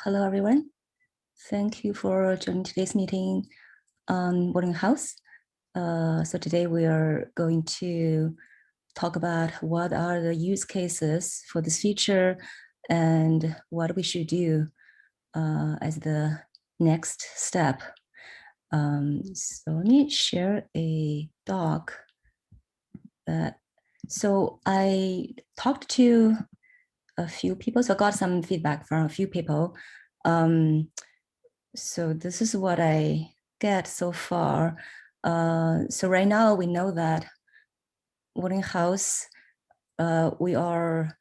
Hello, everyone. Thank you for joining today's meeting on Boarding House. So today we are going to talk about what are the use cases for this feature and what we should do as the next step. So let me share a doc that, so I talked to a few people, so I got some feedback from a few people. So this is what I get so far. So right now we know that Boarding House, we are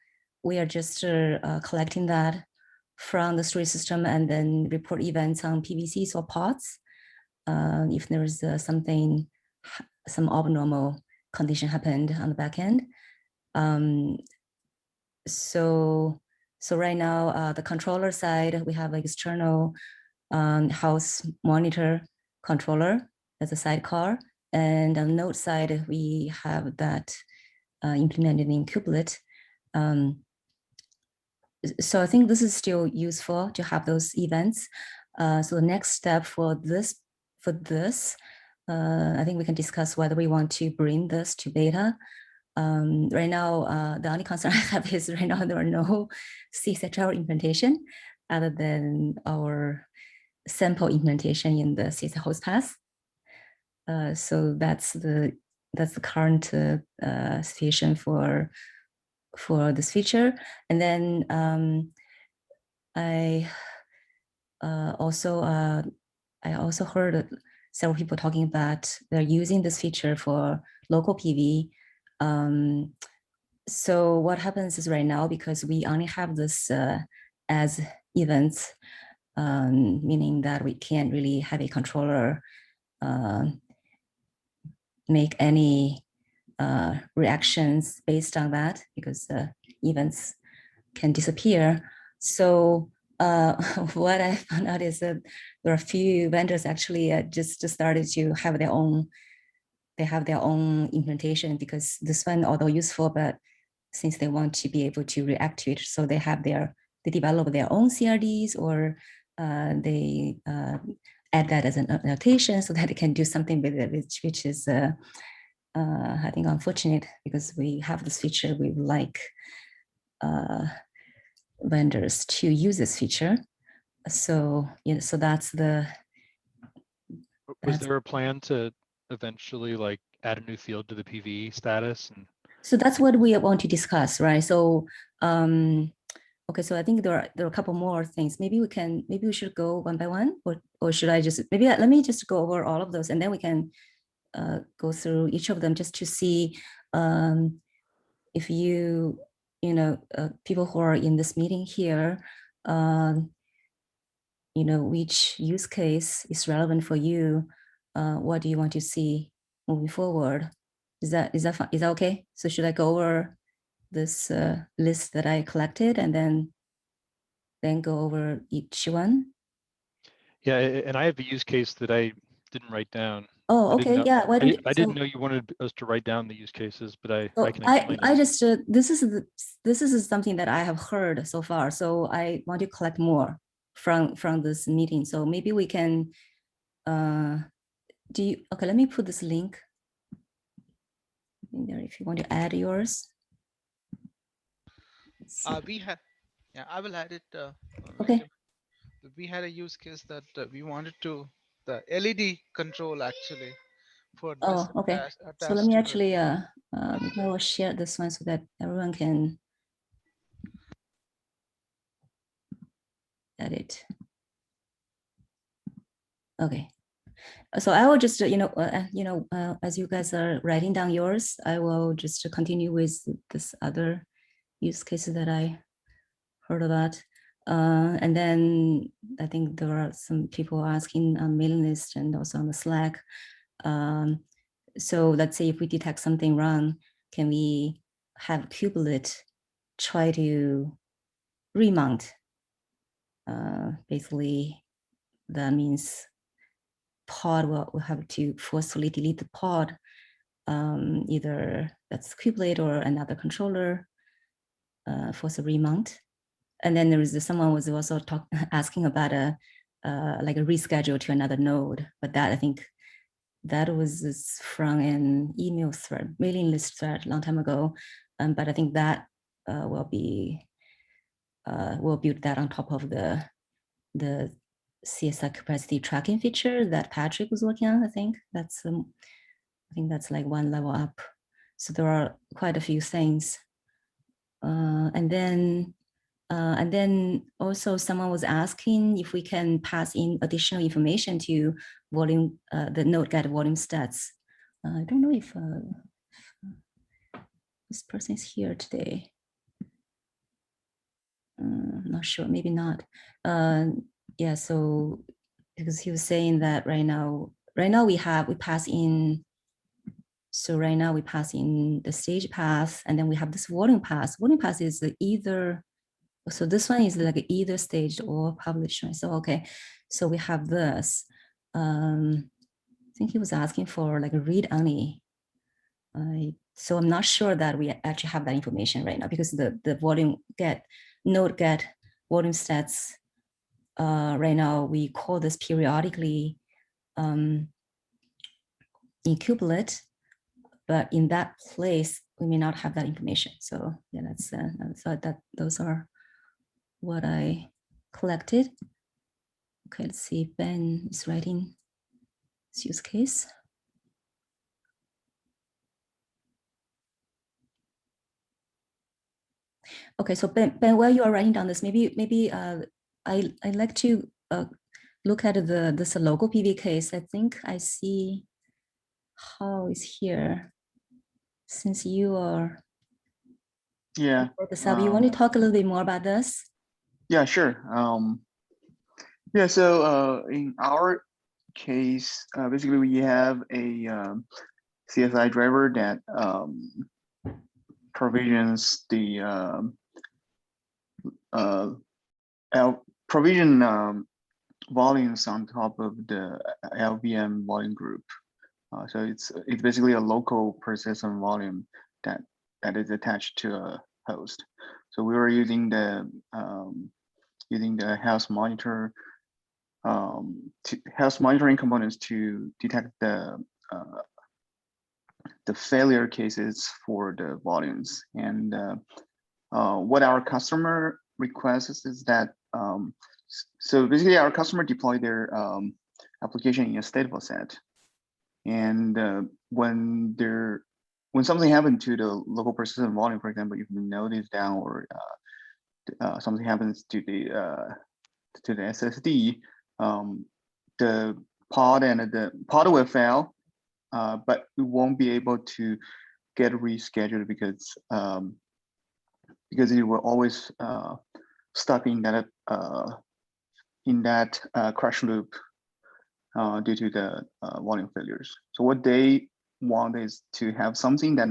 just collecting that from the storage system and then report events on PVCs or pods. If there is some abnormal condition happened on the back end. So right now, the controller side, we have external house monitor controller as a sidecar. And on the node side, we have that implemented in Kubernetes. So I think this is still useful to have those events. So the next step for this, I think we can discuss whether we want to bring this to beta. Right now, the only concern I have is right now there are no CSHL implementation other than our sample implementation in the CSS host path. So that's the current situation for this feature. And then I also heard several people talking about they're using this feature for local PV. So what happens is right now, because we only have this as events, meaning that we can't really have a controller make any reactions based on that, because events can disappear. So what I found out is that there are a few vendors actually just started to have their own, implementation, because this one, although useful, but since they want to be able to react to it, so they develop their own CRDs, or they add that as an annotation so that it can do something with it, which is I think unfortunate, because we have this feature. We would like vendors to use this feature. So so that's the. Was there a plan to eventually like add a new field to the PV status? And so that's what we want to discuss, right? So okay, so I think there are a couple more things. Maybe we should go one by one, or should I just let me just go over all of those, and then we can go through each of them just to see if people who are in this meeting here, which use case is relevant for you. What do you want to see moving forward? Is that okay? So should I go over this list that I collected and then go over each one? yeah, and I have a use case that I didn't write down. Oh, okay, yeah. I didn't know you wanted us to write down the use cases, but I can explain. I just this is something that I have heard so far. So I want to collect more from this meeting. So maybe we can. Okay? Let me put this link in there if you want to add yours. We have, yeah, I will add it. Okay. We had a use case that we wanted to the LED control actually for this. Oh, okay. So let me actually I will share this one so that everyone can edit. Okay. So I will just as you guys are writing down yours, I will just continue with this other use cases that I heard about. And then I think there are some people asking on mailing list and also on the Slack. So let's say if we detect something wrong, can we have Kubernetes try to remount? Basically, that means pod will have to forcefully delete the pod, either that's Kubernetes or another controller, force a remount. and then there was someone was also asking about a like a reschedule to another node, but that I think that was from an email thread, mailing list thread a long time ago. But I think that will be we'll build that on top of the CSI capacity tracking feature that Patrick was working on. I think that's like one level up. So there are quite a few things. And then also someone was asking if we can pass in additional information to volume, the node get volume stats. I don't know if this person is here today. I'm not sure, maybe not. Yeah, so because he was saying that right now we pass in. So right now we pass in the stage path, and then we have this volume path. Volume path is either, so this one is like either staged or published. So okay, so we have this. I think he was asking for like a read only. So I'm not sure that we actually have that information right now, because the volume node get volume stats. Right now we call this periodically in kubelet, but in that place we may not have that information. So yeah, that's so that those are what I collected. Okay, let's see if Ben is writing this use case. Okay, so Ben, while you are writing down this, maybe I'd like to look at this local PV case. I think I see how is here. Since you are Yeah. you want to talk a little bit more about this? Yeah, sure. Yeah, so in our case, basically we have a CSI driver that provisions the provision volumes on top of the LVM volume group. So it's basically a local persistent volume that is attached to a host. So we were using the health monitoring components to detect the failure cases for the volumes. And what our customer requests is that so basically our customer deploy their application in a stateful set. And when something happened to the local persistent volume, for example, if the node is down or something happens to the SSD, the pod will fail, but we won't be able to get rescheduled because it will always stuck in that crash loop due to the volume failures. So what they want is to have something that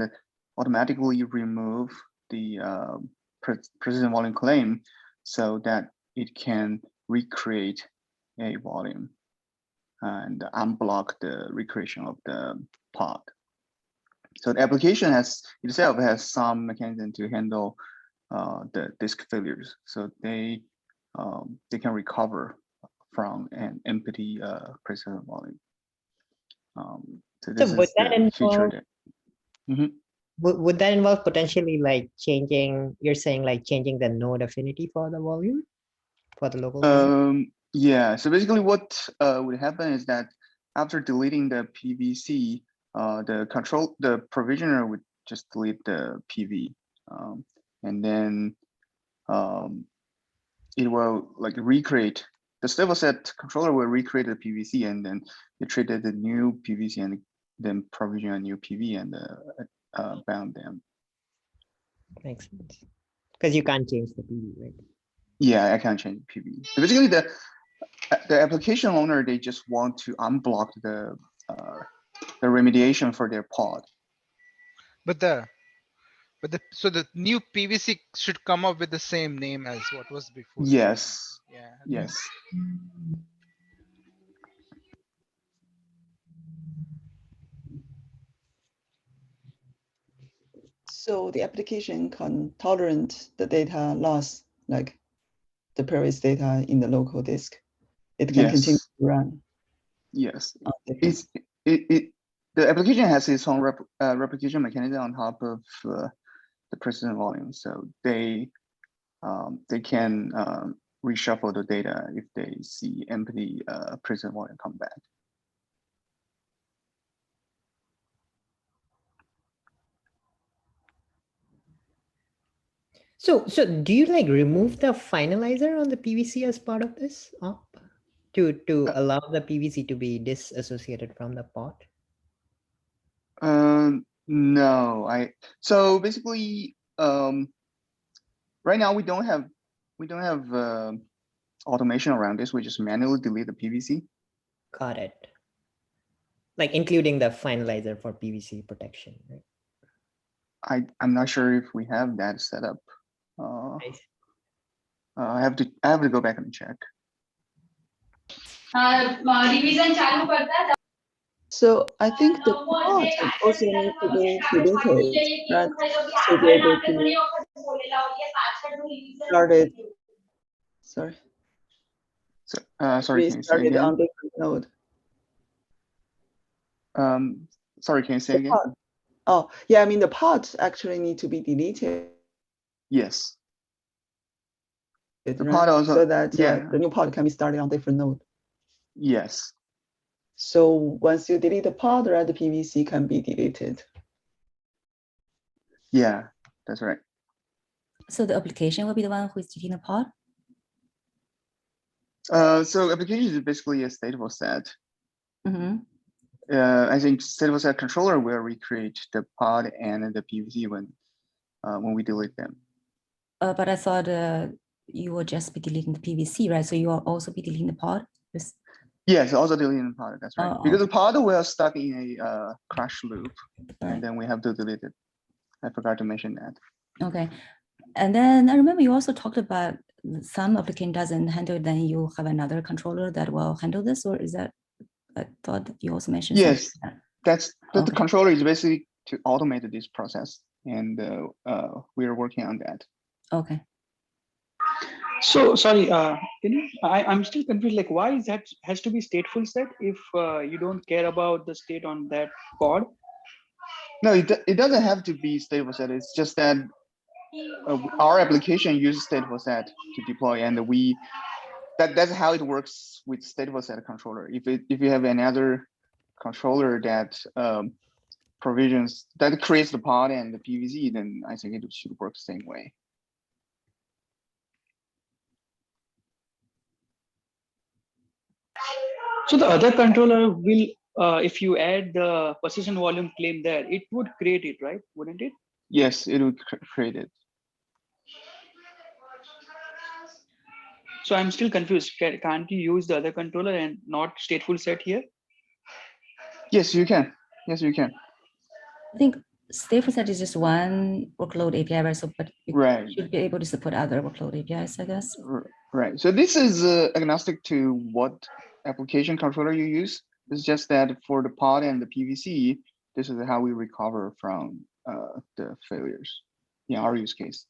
automatically remove the persistent volume claim so that it can recreate a volume and unblock the recreation of the pod. So the application itself has some mechanism to handle the disk failures, so they can recover from an empty persistent volume. So this is the feature that. Would that involve potentially like changing? You're saying like changing the node affinity for the volume for the local volume? Yeah. So basically, what would happen is that after deleting the PVC, the provisioner would just delete the PV, and then it will like recreate the stable set controller will recreate the PVC, and then it treated the new PVC and then provision a new PV and bound them. Makes sense, because you can't change the PV, right? Yeah, I can't change the PV. So basically, the application owner, they just want to unblock the remediation for their pod. So the new PVC should come up with the same name as what was before. Yes. Yeah. Yes. So the application can tolerate the data loss, like the previous data in the local disk, it can continue Yes. to run. Yes. on different- The application has its own replication mechanism on top of the persistent volume, so they can reshuffle the data if they see empty persistent volume come back. So do you like remove the finalizer on the PVC as part of this op to allow the PVC to be disassociated from the pod? No, so basically right now we don't have automation around this. We just manually delete the PVC. Got it. Like including the finalizer for PVC protection, right? I'm not sure if we have that set up. Nice. I have to go back and check. So I think the pod also need to be deleted, right? To be able to start it. Sorry. So, sorry, can you say Restart it on again? different node. Sorry, can you say The again? pod. Oh, yeah, I mean the pods actually need to be deleted. Yes. The right? pod also, So that yeah. the new pod can be started on different node. Yes. So once you delete the pod, right, the PVC can be deleted. Yeah, that's right. So the application will be the one who is deleting the pod? So application is basically a stateful set. Mm-hmm. I think stateful set controller will recreate the pod and the PVC when we delete them. But I thought you will just be deleting the PVC, right? So you will also be deleting the pod? Yes, also deleting the pod, that's right. Oh, Because the pod will stuck in a crash loop, right. and then we have to delete it. I forgot to mention that. Okay. And then I remember you also talked about some application doesn't handle, then you have another controller that will handle this, or is that, I thought you also mentioned Yes, something. that's the Okay. controller is basically to automate this process, and we are working on that. Okay. So sorry, I'm still confused. Like, why is that has to be stateful set if you don't care about the state on that pod? No, it doesn't have to be stateful set. It's just that our application uses stateful set to deploy, and that's how it works with stateful set controller. If you have another controller that provisions that creates the pod and the PVC, then I think it should work the same way. So the other controller will, if you add the persistent volume claim there, it would create it, right? Wouldn't it? Yes, it would create it. So I'm still confused. Can't you use the other controller and not stateful set here? Yes, you can. Yes, you can. I think stateful set is just one workload API, right? So, but you Right. should be able to support other workload APIs, I guess. Right. So this is agnostic to what application controller you use. It's just that for the pod and the PVC, this is how we recover from the failures in our use case.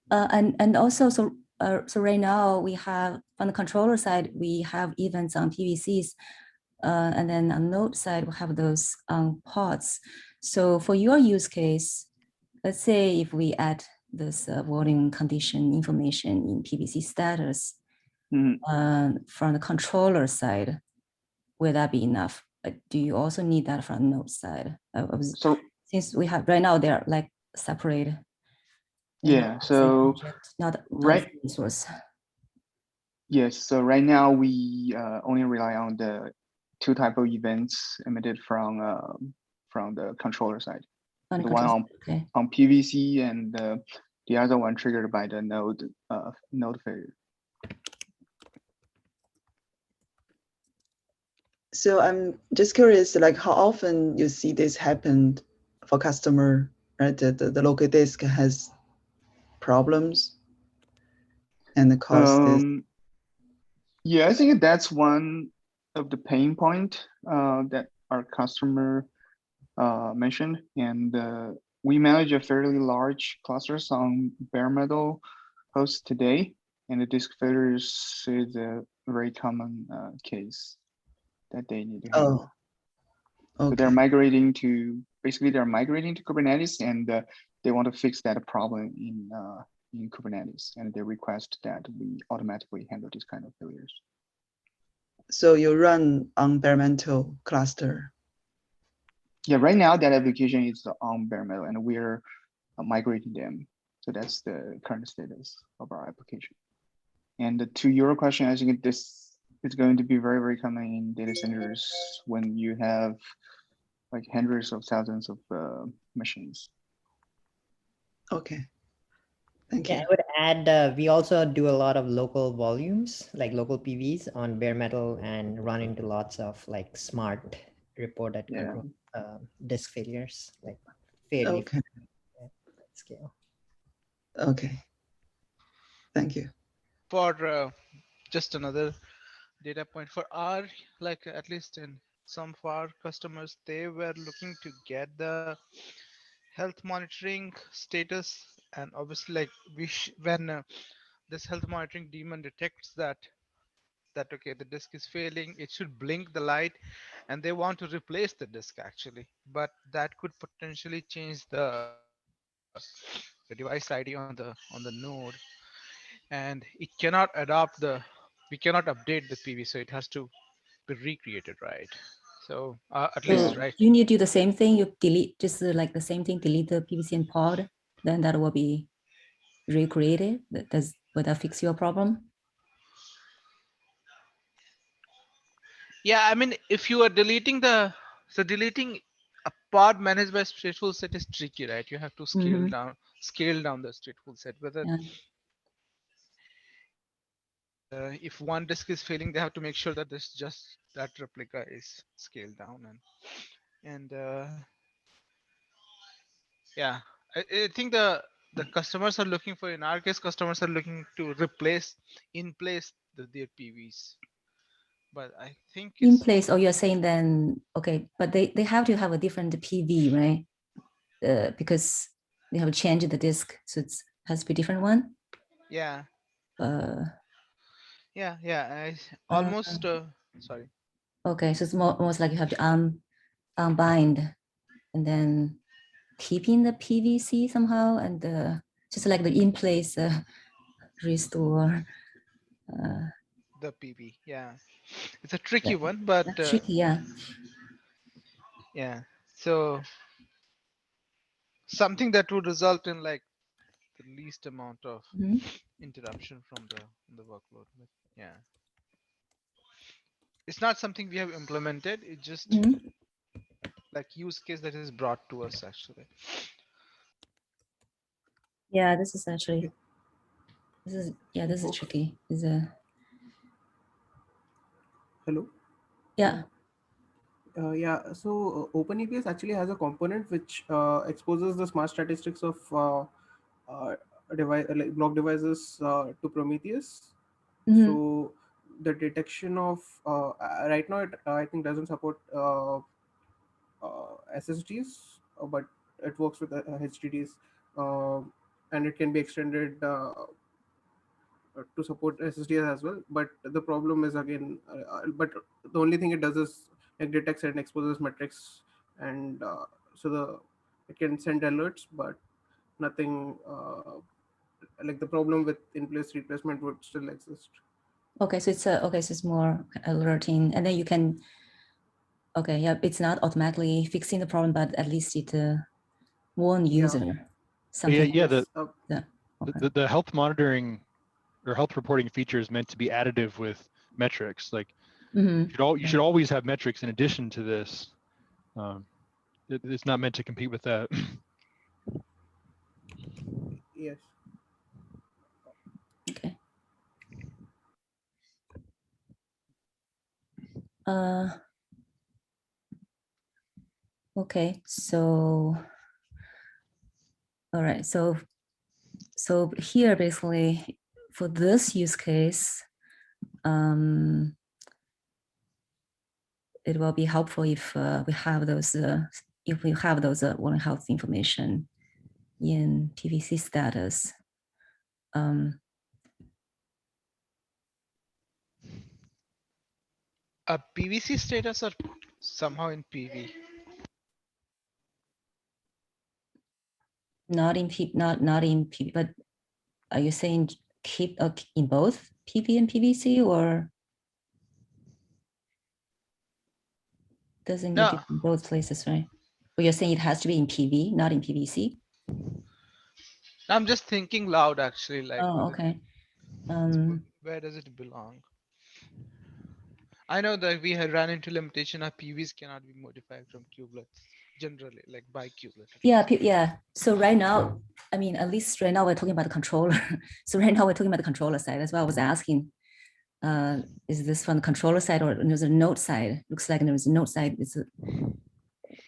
And also, so right now we have on the controller side, we have events on PVCs, and then on node side, we have those pods. So for your use case, let's say if we add this volume condition information in PVC status from the controller side, will that be enough? Do you also need that from node side? So since we have right now, they're like separate. Yeah. So not right. Source. Yes. So right now we only rely on the two type of events emitted from the controller side. The one on PVC and the other one triggered by the node failure. So I'm just curious, like how often you see this happen for customer, right? The local disk has problems and the cost is. Yeah, I think that's one of the pain point that our customer mentioned, and we manage a fairly large clusters on bare metal hosts today, and the disk failures is a very common case that they need to handle. Oh, So they're okay. migrating to, basically they're migrating to Kubernetes, and they want to fix that problem in Kubernetes, and they request that we automatically handle these kind of failures. So you run on bare metal cluster. Yeah, right now that application is on bare metal, and we're migrating them. So that's the current status of our application. And to your question, I think this is going to be very, very common in data centers when you have like hundreds of thousands of machines. Okay. Thank Yeah, you. I would add, we also do a lot of local volumes, like local PVs on bare metal, and run into lots of like smart reported Yeah. control disk failures, like fairly Okay. scale. Okay. Thank you. For just another data point for our, like at least in some of our customers, they were looking to get the health monitoring status, and obviously like when this health monitoring daemon detects that okay, the disk is failing, it should blink the light, and they want to replace the disk actually, but that could potentially change the device ID on the node, and it cannot adopt the, we cannot update the PV, so it has to be recreated, right? So at So least, right? you need to do the same thing. You delete just like the same thing, delete the PVCN pod, then that will be recreated. Will that fix your problem? Yeah, I mean, if you are deleting the, so deleting a pod managed by stateful set is tricky, right? You have to scale down the stateful set. Whether Yeah. if one disk is failing, they have to make sure that this just that replica is scaled down, and yeah, I think the customers are looking for, in our case, customers are looking to replace in place their PVs. But I think In it's place, or you're saying then, okay, but they have to have a different PV, right? Because they have changed the disk, so it has to be different one. yeah, Uh, I almost sorry. okay, so it's most like you have to unbind and then keeping the PVC somehow, and just like the in place restore. The PV, yeah, it's a tricky Yeah, one, but that's tricky, yeah. yeah, so something that would result in like the least amount of Mhm. interruption from the workload. But yeah, it's not something we have implemented. It just Mhm. like use case that is brought to us actually. Yeah, this is actually this is Okay. tricky. Is a Hello. yeah. Yeah. So OpenEPS actually has a component which exposes the smart statistics of device like block devices to Prometheus. Mhm. So the detection of right now it I think doesn't support SSDs, but it works with HDDs, and it can be extended to support SSDs as well. But the problem is again, but the only thing it does is like detects and exposes metrics, and so it can send alerts, but nothing like the problem with in-place replacement would still exist. Okay, so it's okay, so it's more alerting, and then you can. Okay, yeah, it's not automatically fixing the problem, but at least it warn Yeah. user But yeah, something. yeah, Yes. Okay. the health monitoring or health reporting feature is meant to be additive with metrics. Like Mhm. you should always have metrics in addition to this. It's not meant to compete with that. Yes. Okay. Okay, so all right, so here basically for this use case, it will be helpful if we have those warning health information in PVC status. A PVC status or somehow in PV? Not in PV, but are you saying keep in both PV and PVC, or doesn't need to No, be in both places, right? Or you're saying it has to be in PV, not in PVC? I'm just thinking loud actually, like Oh, whether okay. where does it belong? I know that we had ran into limitation of PVs cannot be modified from kubelets generally, like by kubelet. Yeah, yeah. So right now, I mean, at least right now we're talking about the controller. So right now we're talking about the controller side. That's why I was asking, is this from the controller side or there's a node side? Looks like there's a node side.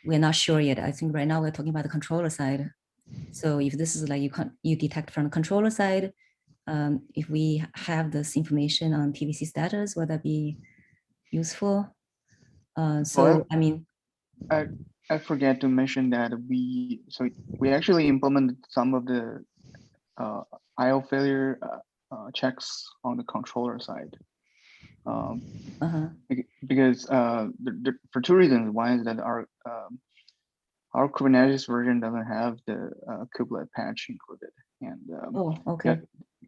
We're not sure yet. I think right now we're talking about the controller side. So if this is like you detect from the controller side, if we have this information on PVC status, would that be useful? So I mean, I forget to mention that we actually implemented some of the IO failure checks on the controller side. Because for two reasons. One is that our Kubernetes version doesn't have the kubelet patch included, and okay.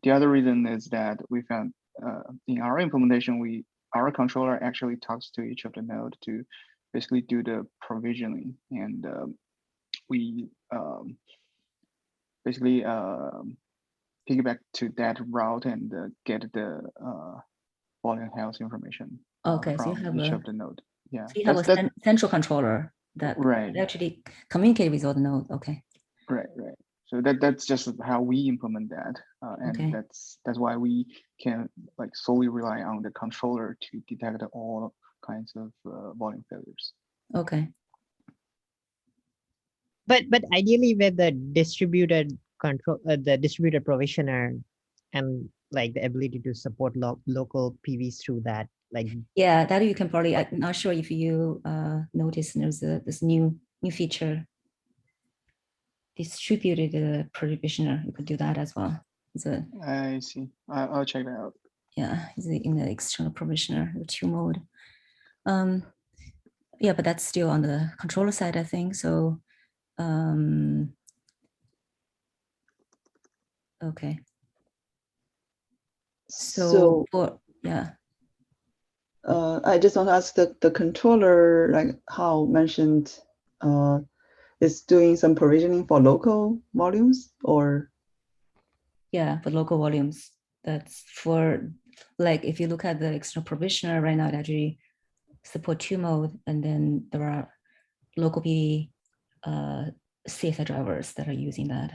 The other reason is that we found in our implementation, our controller actually talks to each of the node to basically do the provisioning, and we basically piggyback to that route and get the volume health information Okay, so you from have each a, of the node. Yeah, so you have a central controller that right. actually communicate with all the nodes. Okay. Right. So that's just how we implement that, and okay. that's why we can like solely rely on the controller to detect all kinds of volume failures. Okay. But ideally, with the distributed control, the distributed provisioner, and like the ability to support local PVs through that, like yeah, that you can probably. I'm not sure if you notice there's this new feature. Distributed provisioner, you could do that as well. I see. I'll check that out. Yeah, it's in the external provisioner, the 2 mode. Yeah, but that's still on the controller side, I think. So, okay. So yeah. I just want to ask the controller, like how mentioned, is doing some provisioning for local volumes, or? Yeah, for local volumes. That's for, like, if you look at the external provisioner right now, it actually support 2 mode, and then there are local PV CSI drivers that are using that.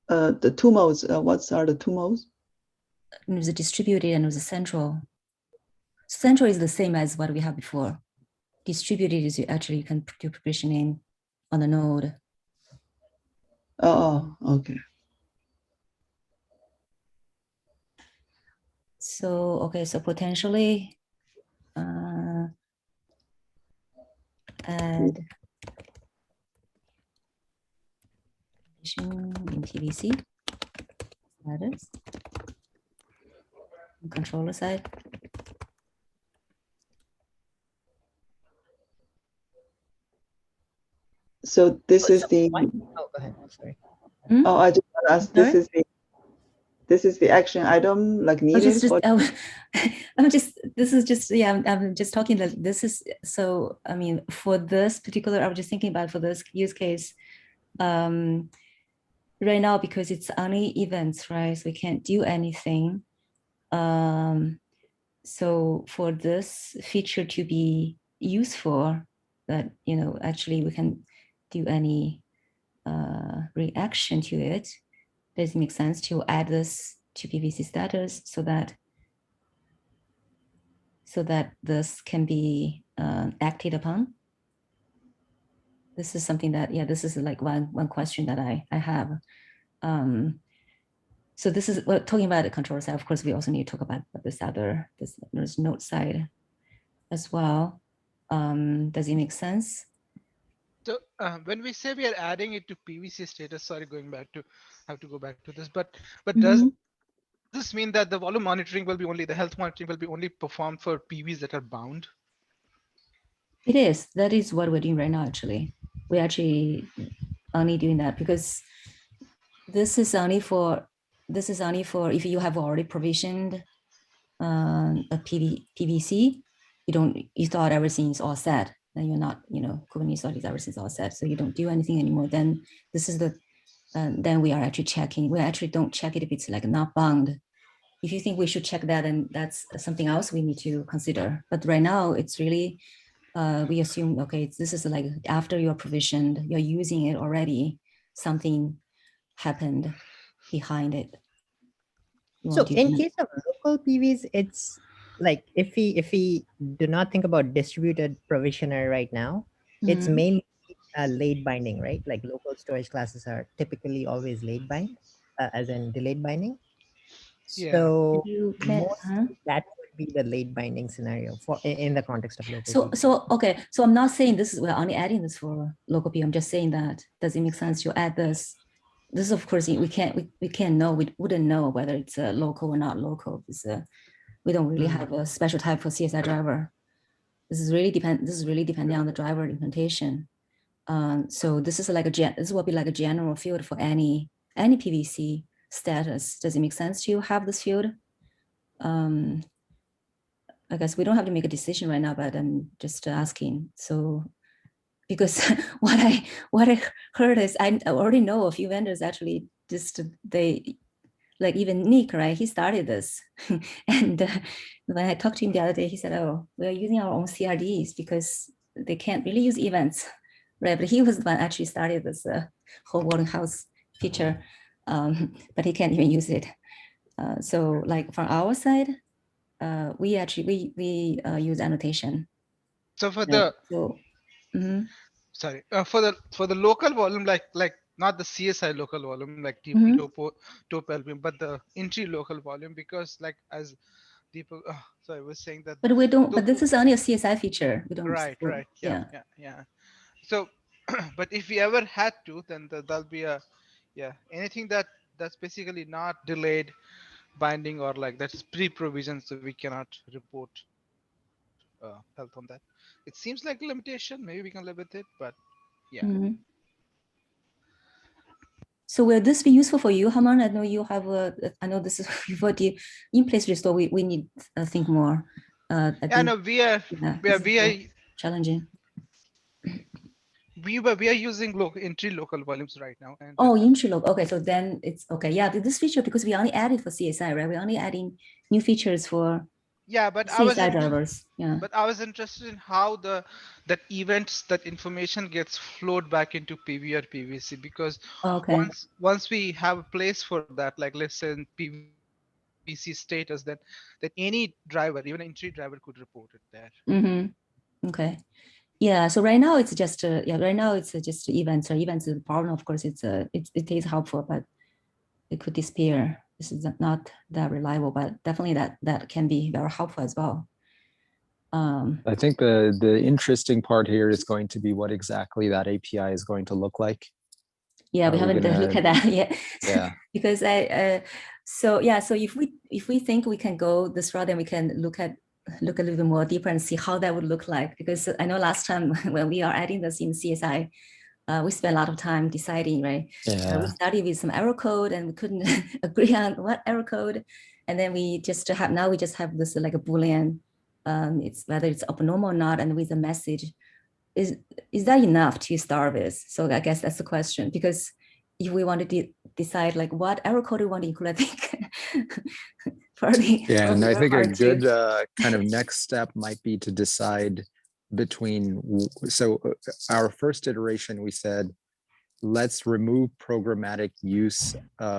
The 2 modes, what are the 2 modes? There's a distributed and there's a central. Central is the same as what we have before. Distributed is you can do provisioning on the node. Oh, okay. So, okay, so potentially add in PVC status on controller side. So this is the. Oh, go ahead. Sorry. Oh, I just want to ask. This is the action item like needed for. I'm just talking that this is, so I mean, for this particular, I was just thinking about for this use case right now, because it's only events, right? So we can't do anything. So for this feature to be useful, that, you know, actually we can do any reaction to it, does it make sense to add this to PVC status so that this can be acted upon? This is something that, yeah, this is like one question that I have. So this is, we're talking about the controller side. Of course, we also need to talk about there's node side as well. Does it make sense? So when we say we are adding it to PVC status, sorry, going back to, have to go back to this, but does this mean that the volume monitoring will be only, the health monitoring will be only performed for PVs that are bound? It is. That is what we're doing right now, actually. We're actually only doing that because this is only for if you have already provisioned a PVC, you thought everything is all set. Then you're not, Kubernetes thought everything's all set. So you don't do anything anymore. Then this is then we are actually checking. We actually don't check it if it's like not bound. If you think we should check that, and that's something else we need to consider. But right now it's really, we assume, okay, this is like after you're provisioned, you're using it already, something happened behind it. So in case of local PVs, it's like if we do not think about distributed provisioner right now, it's mainly late binding, right? Like local storage classes are typically always late bind, as in delayed binding. Yeah. So mostly that would be the late binding scenario for in the context of local. So okay, so I'm not saying this is, we're only adding this for local PV. I'm just saying that, does it make sense to add this? This is, of course, we can't know, we wouldn't know whether it's a local or not local. We don't really have a special type for CSI driver. This is really depending on the driver implementation. So this is like this will be like a general field for any PVC status. Does it make sense to have this field? I guess we don't have to make a decision right now, but I'm just asking. So, because what I heard is, I already know a few vendors actually they, like even Nick, right? He started this, and when I talked to him the other day, he said, "Oh, we're using our own CRDs because they can't really use events." Right, but he was the one actually started this whole warning house feature, but he can't even use it. So, like from our side, we actually use annotation. So for Right? the sorry, for the local volume, like not the CSI local volume, like TP top LVM, but the entry local volume, because like as Deepak, so I was saying that. But we don't. But this is only a CSI feature. We don't. Right. Yeah. So, but if we ever had to, then there'll be anything that's basically not delayed binding, or like that's pre-provision, so we cannot report health on that. It seems like a limitation. Maybe we can live with it, but yeah. So will this be useful for you, Haman? I know you have I know this is for the in-place restore. We need to think more. We are challenging. We are using entry local volumes right now. And entry local. Okay, so then it's okay. Yeah, this feature, because we only added for CSI, right? We're only adding new features for but CSI drivers. Yeah. But I was interested in how that events, that information gets flowed back into PV or PVC, because once we have a place for that, like let's say in PVC status, that any driver, even an entry driver, could report it there. Okay. Yeah. So right now it's just right now it's just events. Or events is the problem. Of course, it is helpful, but it could disappear. This is not that reliable, but definitely that can be very helpful as well. I think the interesting part here is going to be what exactly that API is going to look like. Yeah, we haven't looked at that yet. Yeah. Because so if we think we can go this route, then we can look a little bit more deeper and see how that would look like. Because I know last time when we are adding this in CSI, we spent a lot of time deciding, right? Yeah. We started with some error code and we couldn't agree on what error code. And then we just have this like a Boolean, it's whether it's abnormal or not, and with a message. Is that enough to start with? So I guess that's the question, because if we want to decide like what error code we want to include, I think and I think a good kind of next step might be to decide between, so our first iteration, we said, let's remove programmatic use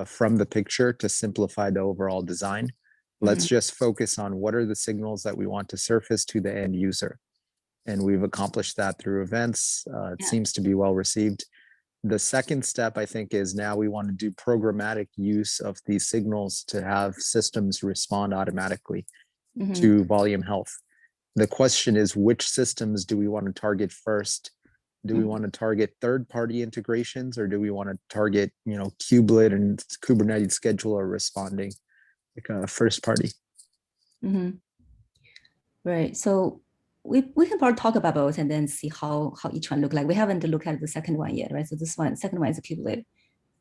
from the picture to simplify the overall design. Let's just focus on what are the signals that we want to surface to the end user. And we've accomplished that through events. It seems to be well received. The second step, I think, is now we want to do programmatic use of these signals to have systems respond automatically to volume health. The question is, which systems do we want to target first Do we want to target third-party integrations, or do we want to target, kubelet and Kubernetes scheduler responding like a first party? Right. So we can probably talk about both and then see how each one look like. We haven't looked at the second one yet, right? So second one is a kubelet.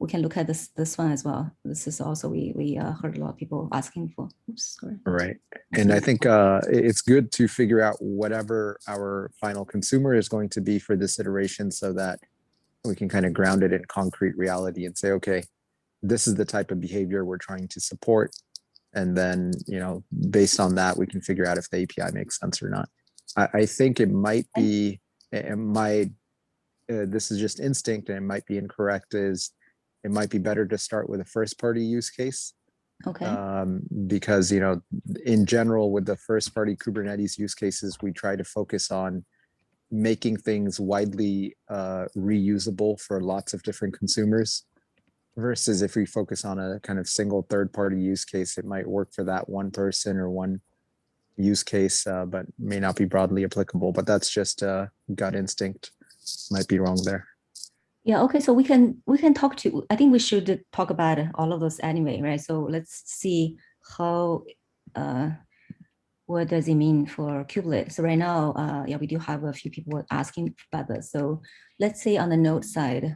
We can look at this one as well. This is also we heard a lot of people asking for. Oops, sorry. Right. And I think it's good to figure out whatever our final consumer is going to be for this iteration, so that we can kind of ground it in concrete reality and say, okay, this is the type of behavior we're trying to support. And then, based on that, we can figure out if the API makes sense or not. I think it might be, this is just instinct and it might be incorrect, is it might be better to start with a first party use case. Okay. Because, in general, with the first party Kubernetes use cases, we try to focus on making things widely reusable for lots of different consumers, versus if we focus on a kind of single third party use case, it might work for that one person or one use case, but may not be broadly applicable. But that's just gut instinct. Might be wrong there. Yeah, okay, so we can talk to, I think we should talk about all of those anyway, right? So let's see how, what does it mean for kubelet? So right now, yeah, we do have a few people asking about this. So let's say on the node side,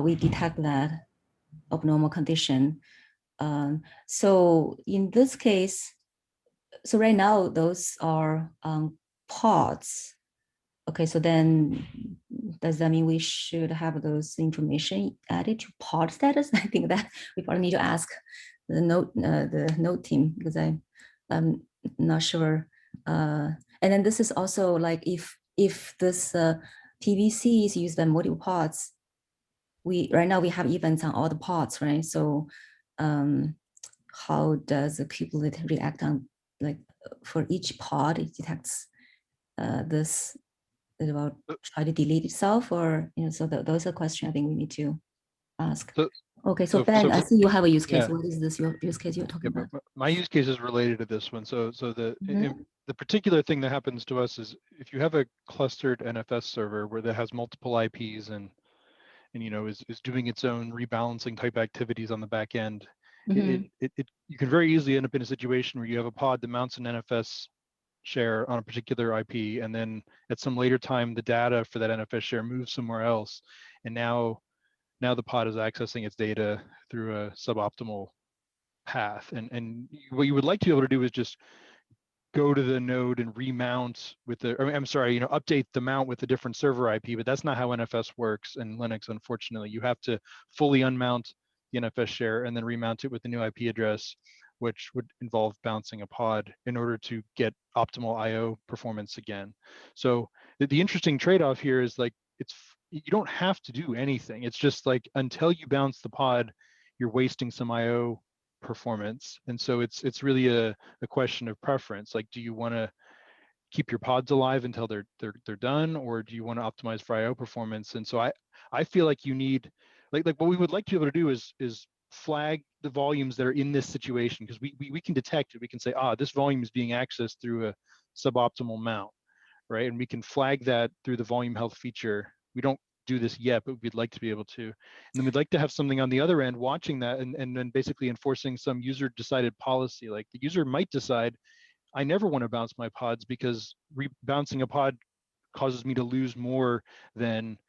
we detect that abnormal condition. So in this case, so right now those are pods. Okay, so then does that mean we should have those information added to pod status? I think that we probably need to ask the node team, because I'm not sure. And then this is also like if this PVC is used by multiple pods, right now we have events on all the pods, right? So how does the kubelet react on, like, for each pod it detects this? Is about try to delete itself, or so those are questions I think we need to ask. Okay, so Ben, I see you have a use case. What is this use case you're talking about? My use case is related to this one. So the particular thing that happens to us is if you have a clustered NFS server where that has multiple IPs and is doing its own rebalancing type activities on the back end, you can very easily end up in a situation where you have a pod that mounts an NFS share on a particular IP, and then at some later time the data for that NFS share moves somewhere else, and now the pod is accessing its data through a suboptimal path. And what you would like to be able to do is just go to the node and remount with update the mount with a different server IP, but that's not how NFS works in Linux, unfortunately. You have to fully unmount the NFS share and then remount it with the new IP address, which would involve bouncing a pod in order to get optimal IO performance again. So the interesting trade-off here is, like, you don't have to do anything. It's just like, until you bounce the pod, you're wasting some IO performance. And so it's really a question of preference. Like, do you want to keep your pods alive until they're done, or do you want to optimize for IO performance? And so I feel like you need, like what we would like to be able to do is flag the volumes that are in this situation, because we can detect it. We can say, this volume is being accessed through a suboptimal mount, right? And we can flag that through the volume health feature. We don't do this yet, but we'd like to be able to. And then we'd like to have something on the other end watching that and then basically enforcing some user decided policy. Like, the user might decide, I never want to bounce my pods because bouncing a pod causes me to lose more than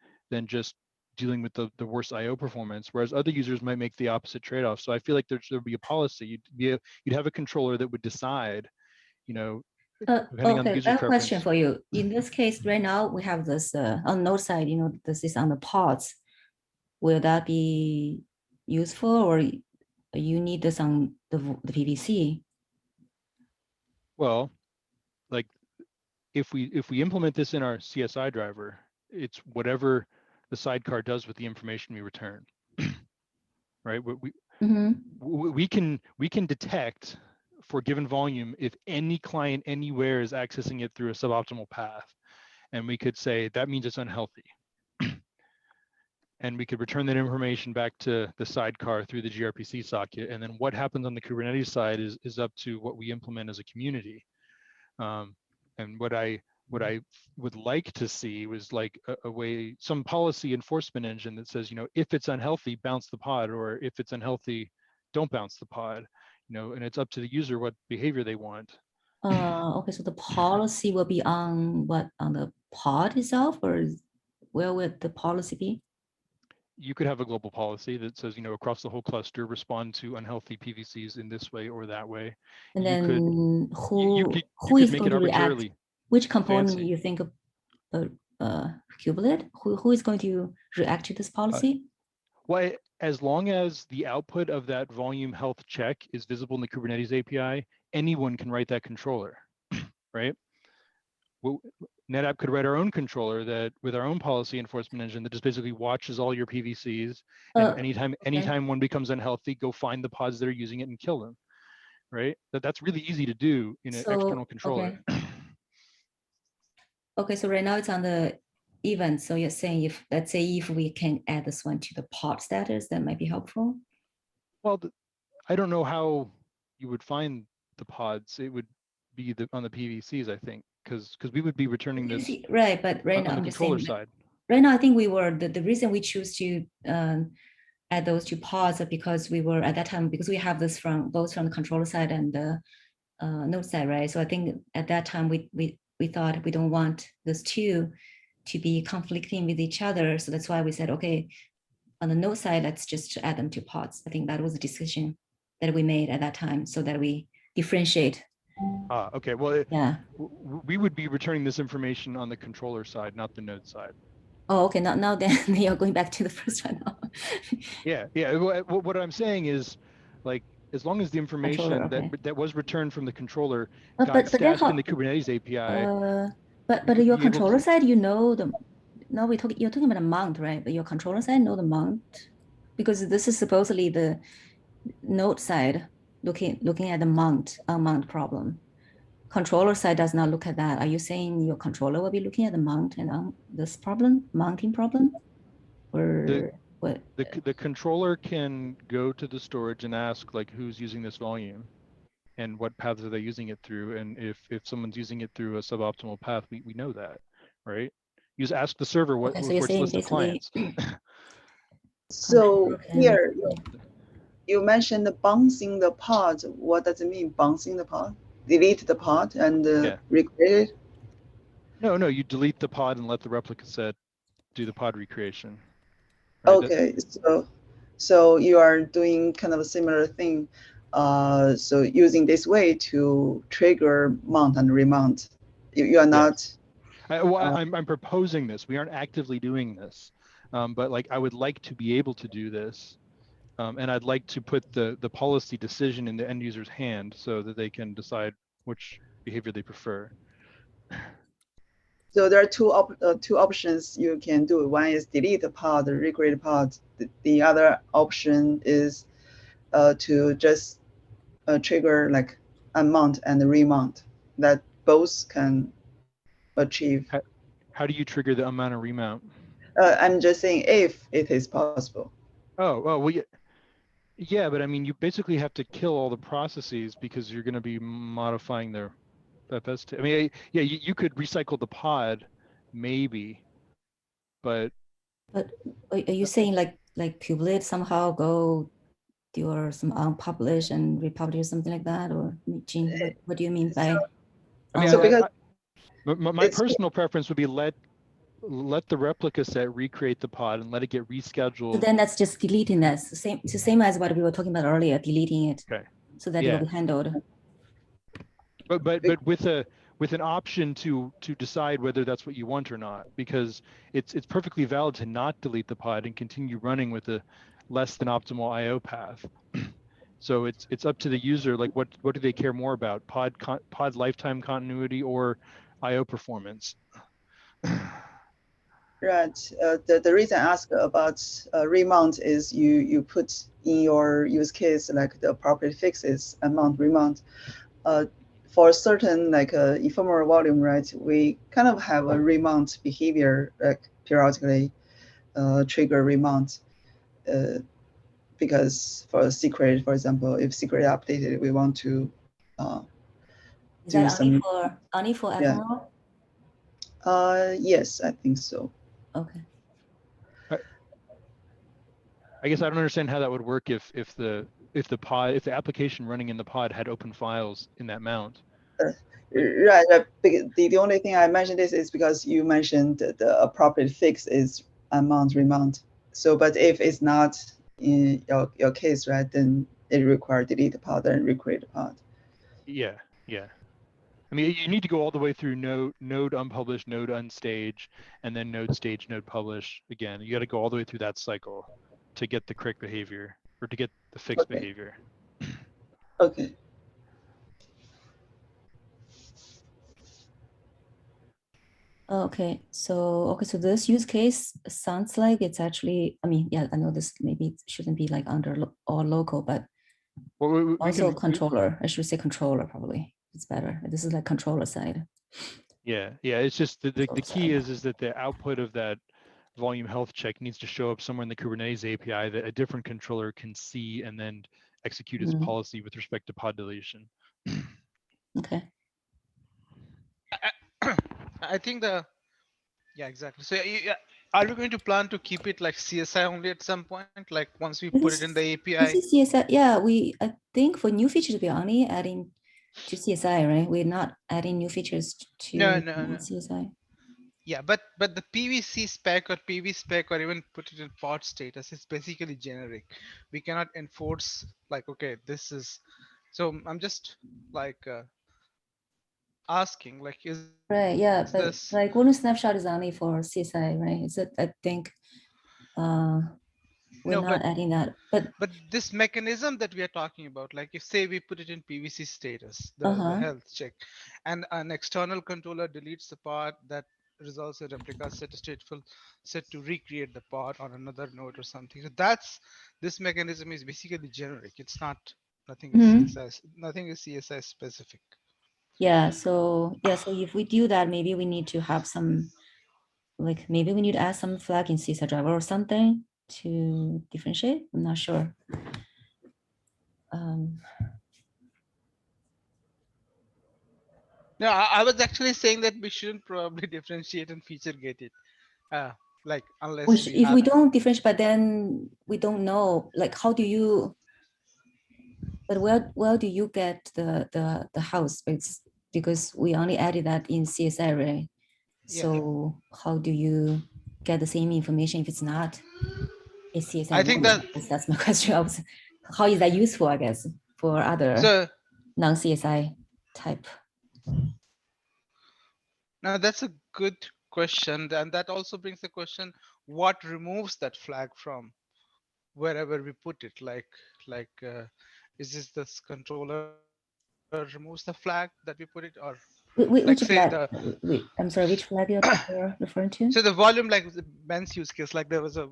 just dealing with the worst IO performance, whereas other users might make the opposite trade-off. So I feel like there'd be a policy. You'd have a controller that would decide, depending on the user I have a preference. question for you. In this case, right now we have this on node side, this is on the pods. Will that be useful, or you need this on the PVC? Well, like, if we implement this in our CSI driver, it's whatever the sidecar does with the information we return, right? We can detect for a given volume if any client anywhere is accessing it through a suboptimal path, and we could say that means it's unhealthy. And we could return that information back to the sidecar through the gRPC socket. And then what happens on the Kubernetes side is up to what we implement as a community. And what I what I would like to see was like a way, some policy enforcement engine that says, if it's unhealthy, bounce the pod, or if it's unhealthy, don't bounce the pod, and it's up to the user what behavior they want. Okay, so the policy will be on what, on the pod itself, or where would the policy be? You could have a global policy that says, across the whole cluster, respond to unhealthy PVCs in this way or that way. And you then could, who could is make going it to react? arbitrarily Which component fancy. you think of kubelet? Who is going to react to this policy? Well, as long as the output of that volume health check is visible in the Kubernetes API, anyone can write that controller, right? Well, NetApp could write our own controller that with our own policy enforcement engine that just basically watches all your PVCs, and anytime one becomes unhealthy, go find the pods that are using it and kill them, right? That's really easy to do in an external controller. Okay, so right now it's on the event. So you're saying if, let's say, if we can add this one to the pod status, that might be helpful. Well, I don't know how you would find the pods. It would be on the PVCs, I think, because we would be returning this right. But right now, on the controller side. Right now, I think we were the reason we choose to add those two pods are because we were at that time, because we have this from both from the controller side and the node side, right? So I think at that time we thought we don't want those two to be conflicting with each other. So that's why we said, okay, on the node side, let's just add them to pods. I think that was a decision that we made at that time so that we differentiate. Okay. Well, yeah, we would be returning this information on the controller side, not the node side. Oh, okay. Now then you're going back to the first one now. Yeah. What I'm saying is, like, as long as the information that was returned from the controller got stashed in the Kubernetes API. But your controller side, now you're talking about a mount, right? But your controller side know the mount, because this is supposedly the node side looking at the mount problem. Controller side does not look at that. Are you saying your controller will be looking at the mount and this problem, mounting problem, or what? The controller can go to the storage and ask, like, who's using this volume and what paths are they using it through, and if someone's using it through a suboptimal path, we know that, right? You just ask the server what for its list of clients. So here you mentioned bouncing the pod. What does it mean, bouncing the pod? Delete the pod and recreate it? No, you delete the pod and let the replica set do the pod recreation. Right? Okay, so you are doing kind of a similar thing. So using this way to trigger mount and remount. You are not. I'm proposing this. We aren't actively doing this, but like I would like to be able to do this, and I'd like to put the policy decision in the end user's hand so that they can decide which behavior they prefer. So there are two options you can do. One is delete the pod, recreate pod. The other option is to just trigger like unmount and remount. That both can achieve. How do you trigger the unmount and remount? I'm just saying if it is possible. Oh, well, yeah, but I mean, you basically have to kill all the processes because you're going to be modifying their FS. I mean, yeah, you could recycle the pod, maybe, but. But are you saying like Kubernetes somehow go do some unpublish and republish or something like that, or Jean, what do you mean by? I mean, my personal preference would be let the replica set recreate the pod and let it get rescheduled. So then that's just deleting that. It's the same as what we were talking about earlier, deleting it. Okay. So that it will be handled. But with an option to decide whether that's what you want or not, because it's perfectly valid to not delete the pod and continue running with a less than optimal IO path. So it's up to the user, like what do they care more about, pod lifetime continuity or IO performance? Right. The reason I ask about remount is you put in your use case like the appropriate fixes, unmount, remount. For certain like ephemeral volume, right? We kind of have a remount behavior, like periodically trigger remount. Because for secret, for example, if secret updated, we want to is that only for ephemeral? Yes, I think so. Okay. I guess I don't understand how that would work if the application running in the pod had open files in that mount. Right. The only thing I mentioned this is because you mentioned the appropriate fix is unmount, remount. So, but if it's not in your case, right, then it requires delete the pod and recreate the pod. Yeah, yeah. I mean, you need to go all the way through node unpublished, node unstage, and then node stage, node publish. Again, you got to go all the way through that cycle to get the correct behavior or to get the fixed behavior. Okay. Okay, so this use case sounds like it's actually, I mean, yeah, I know this maybe it shouldn't be like under or local, but well, also controller. I should say controller probably. It's better. This is like controller side. Yeah, it's just the key is that the output of that volume health check needs to show up somewhere in the Kubernetes API that a different controller can see and then execute its policy with respect to pod deletion. Okay. I think yeah, exactly. So are we going to plan to keep it like CSI only at some point? Like once we put it in the API? This is CSI. Yeah, I think for new features, we're only adding to CSI, right? We're not adding new features to no. CSI. Yeah, but the PVC spec or PV spec or even put it in pod status is basically generic. We cannot enforce like, okay, this is, so I'm just like asking, like, is right? Yeah, but this like golden snapshot is only for CSI, right? It's I think we're not adding that, but this mechanism that we are talking about, like if say we put it in PVC status, the health check, and an external controller deletes the pod, that results in replica set stateful set to recreate the pod on another node or something. So this mechanism is basically generic. It's not, nothing is CSI specific. Yeah, so if we do that, maybe we need to have some, like maybe we need to add some flag in CSI driver or something to differentiate. I'm not sure. No, I was actually saying that we shouldn't probably differentiate and feature gate it. Like unless if we don't differentiate, but then we don't know, like how do you, but where do you get the house? It's because we only added that in CSI, right? So how do you get the same information if it's not a CSI? I think that's my question. How is that useful, I guess, for other non-CSI type? Now that's a good question, and that also brings the question: what removes that flag from wherever we put it? Is this controller removes the flag that we put it, or which flag? I'm sorry, which flag you're referring to? So the volume, like the Ben's use case, like there's a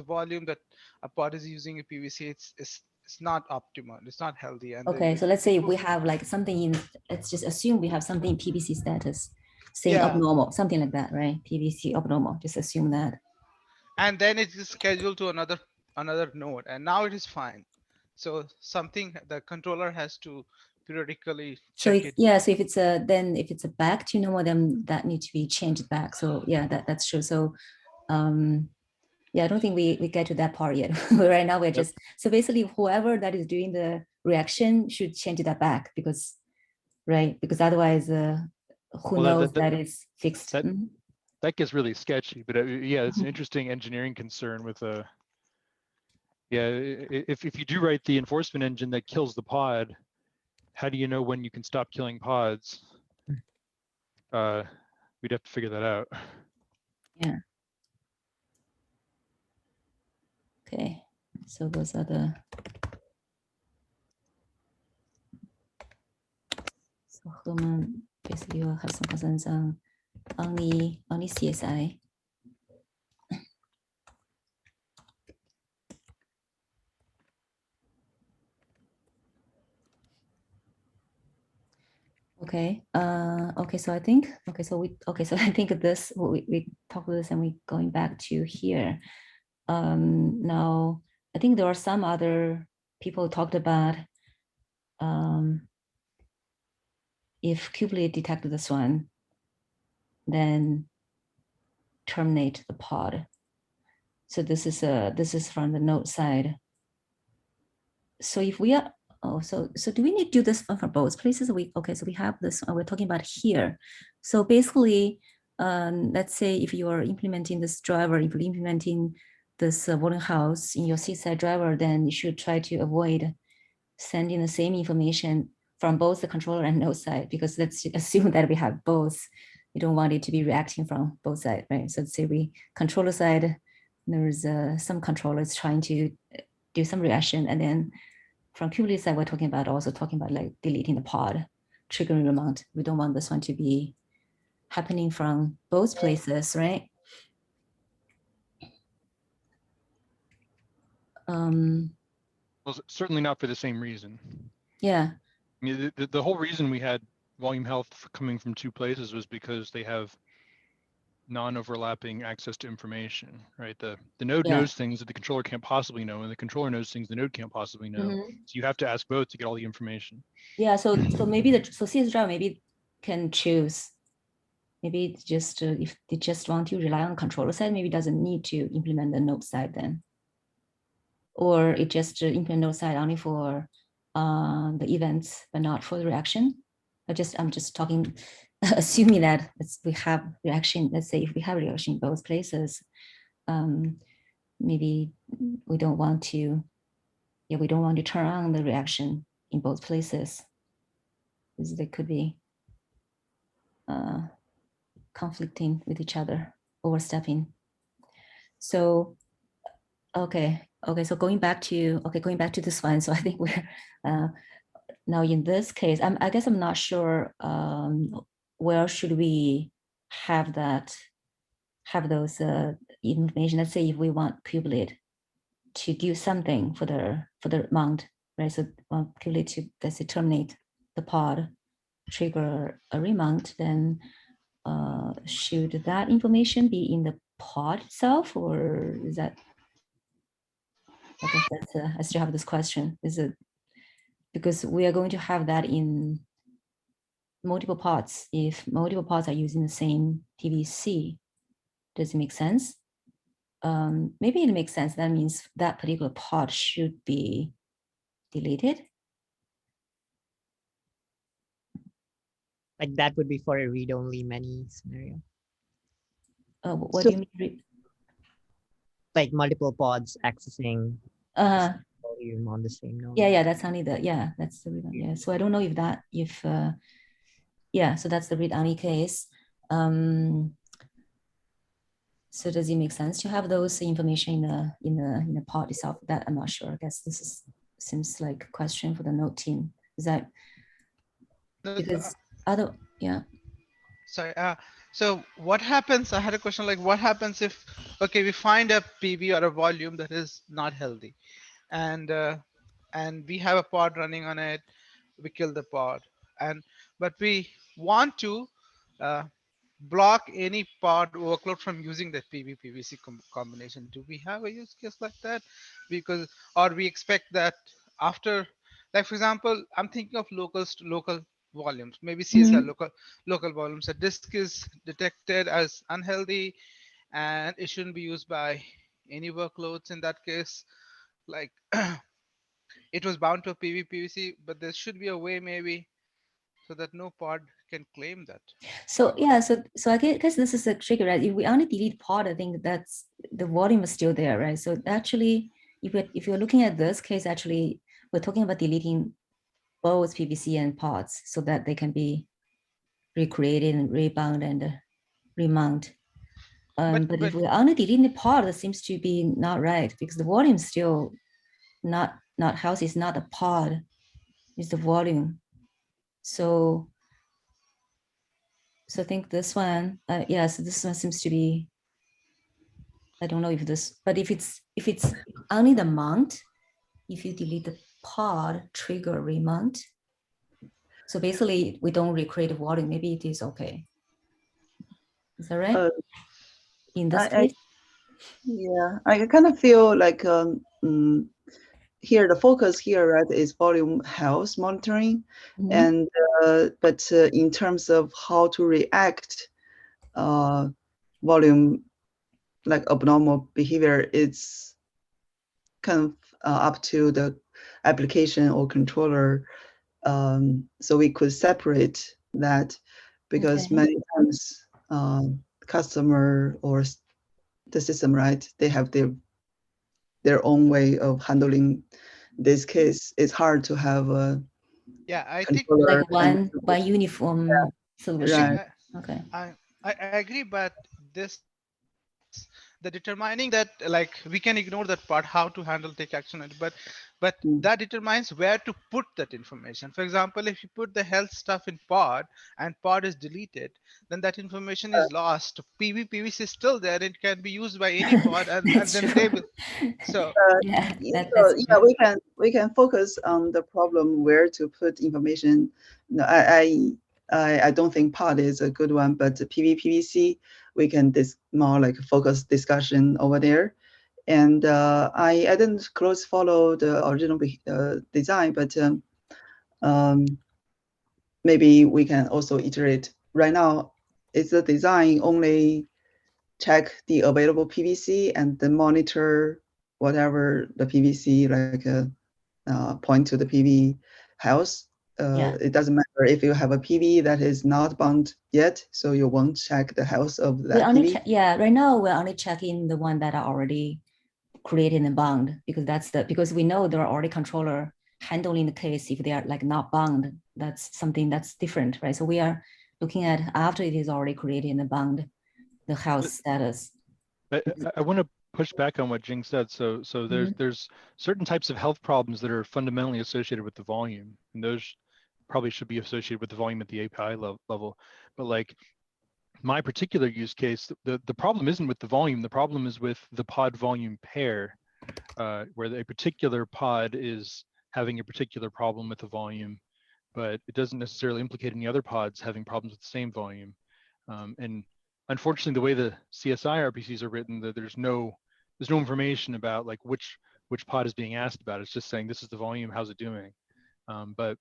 volume that a pod is using a PVC. It's not optimal. It's not healthy. And okay, so let's say we have like something in. Let's just assume we have something in PVC status, saying abnormal, something like that, right? PVC abnormal. Just assume that. And then it is scheduled to another node, and now it is fine. So something the controller has to periodically check it. Yeah, so if it's a back to normal, then that needs to be changed back. So yeah, that's true. So yeah, I don't think we get to that part yet. Right now we're just, so basically whoever that is doing the reaction should change that back because otherwise who knows that is fixed. That gets really sketchy, but yeah, it's an interesting engineering concern with if you do write the enforcement engine that kills the pod, how do you know when you can stop killing pods? We'd have to figure that out. Yeah. Okay, so those are the. So Herman basically will have some concerns on only CSI. Okay. Okay. So I think. Okay. So I think this. We talked about this, and we going back to here. Now I think there are some other people talked about. If Kubernetes detected this one, then terminate the pod. So this is from the node side. So if we are, so do we need to do this for both places? Okay, so we have this, we're talking about here. So basically, let's say if you are implementing this driver, if you're implementing this volume house in your C-side driver, then you should try to avoid sending the same information from both the controller and node side, because let's assume that we have both. We don't want it to be reacting from both sides, right? So let's say we controller side, there's some controllers trying to do some reaction, and then from Kubernetes side, we're also talking about like deleting the pod, triggering remount. We don't want this one to be happening from both places, right? Well, certainly not for the same reason. Yeah. I mean, the whole reason we had volume health coming from two places was because they have non-overlapping access to information, right? The node knows things that the controller can't possibly know, and the controller knows things the node can't possibly know. So you have to ask both to get all the information. Yeah, so maybe CS driver maybe can choose. Maybe just if they just want to rely on controller side, maybe doesn't need to implement the node side then. Or it just implement node side only for the events, but not for the reaction. I'm just talking, assuming that we have reaction. Let's say if we have reaction in both places, maybe we don't want to. Yeah, we don't want to turn on the reaction in both places, because they could be conflicting with each other, overstepping. So, okay, so going back to this one. So I think we're now in this case, I guess I'm not sure where should we have those information. Let's say if we want Kubernetes to do something for the mount, right? So Kubernetes to, let's say, terminate the pod, trigger a remount, then should that information be in the pod itself, or is that? I guess that's I still have this question. Is it because we are going to have that in multiple pods? If multiple pods are using the same PVC, does it make sense? Maybe it makes sense. That means that particular pod should be deleted. Like that would be for a read-only many scenario. What do you mean? Like multiple pods accessing volume on the same node. Yeah, that's only that's the read only. Yeah. So I don't know if that so that's the read only case. So does it make sense to have those information in the pod itself? That I'm not sure. I guess seems like a question for the node team. Is that because Sorry. So what happens? I had a question like, what happens if, okay, we find a PV or a volume that is not healthy, and we have a pod running on it. We kill the pod, but we want to block any pod workload from using the PV-PVC combination. Do we have a use case like that? Because, or we expect that after, like for example, I'm thinking of local volumes, maybe CSI local volumes. A disk is detected as unhealthy, and it shouldn't be used by any workloads. In that case, like it was bound to a PV-PVC, but there should be a way maybe so that no pod can claim that. So yeah, so I guess this is a tricky, right? If we only delete pod, I think that's the volume is still there, right? So actually, if you're looking at this case, actually, we're talking about deleting both PVC and pods so that they can be recreated and rebound and remount. But if we're only deleting the pod, that seems to be not right, because the volume is still not healthy. It's not the pod, it's the volume. So I think this one, so this one seems to be, I don't know if this, but if it's only the mount, if you delete the pod, trigger remount. So basically we don't recreate the volume, maybe it is okay. Is that right? In this case? Yeah, I kind of feel like here the focus here, right, is volume health monitoring, and but in terms of how to react volume like abnormal behavior, it's kind of up to the application or controller. So we could separate that, because many times customer or the system, right, they have their own way of handling this case. It's hard to have a I think controller like one uniform solution. right. Okay. I agree, but the determining that, like, we can ignore that part, how to handle take action on it, but that determines where to put that information. For example, if you put the health stuff in pod and pod is deleted, then that information is lost. PVC is still there. It can be used by any pod, and That's then true. they will. So Yeah, So yeah, we can focus on the problem where to put information. No, I don't think pod is a good one, but PVPVC, we can more like focus discussion over there. And I didn't close follow the original design, but maybe we can also iterate. Right now, it's the design only check the available PVC and then monitor whatever the PVC, like point to the PV health. It doesn't matter if you have a PV that is not bound yet, so you won't check the health of that PV. Right now we're only checking the one that are already created and bound, because we know there are already controller handling the case. If they are like not bound, that's something that's different, right? So we are looking at after it is already created and bound, the health status. I want to push back on what Jing said. So there's certain types of health problems that are fundamentally associated with the volume, and those probably should be associated with the volume at the API level. But like my particular use case, the problem isn't with the volume. The problem is with the pod volume pair, where a particular pod is having a particular problem with the volume, but it doesn't necessarily implicate any other pods having problems with the same volume. And unfortunately, the way the CSI RPCs are written, that there's no information about like which pod is being asked about. It's just saying this is the volume, how's it doing? But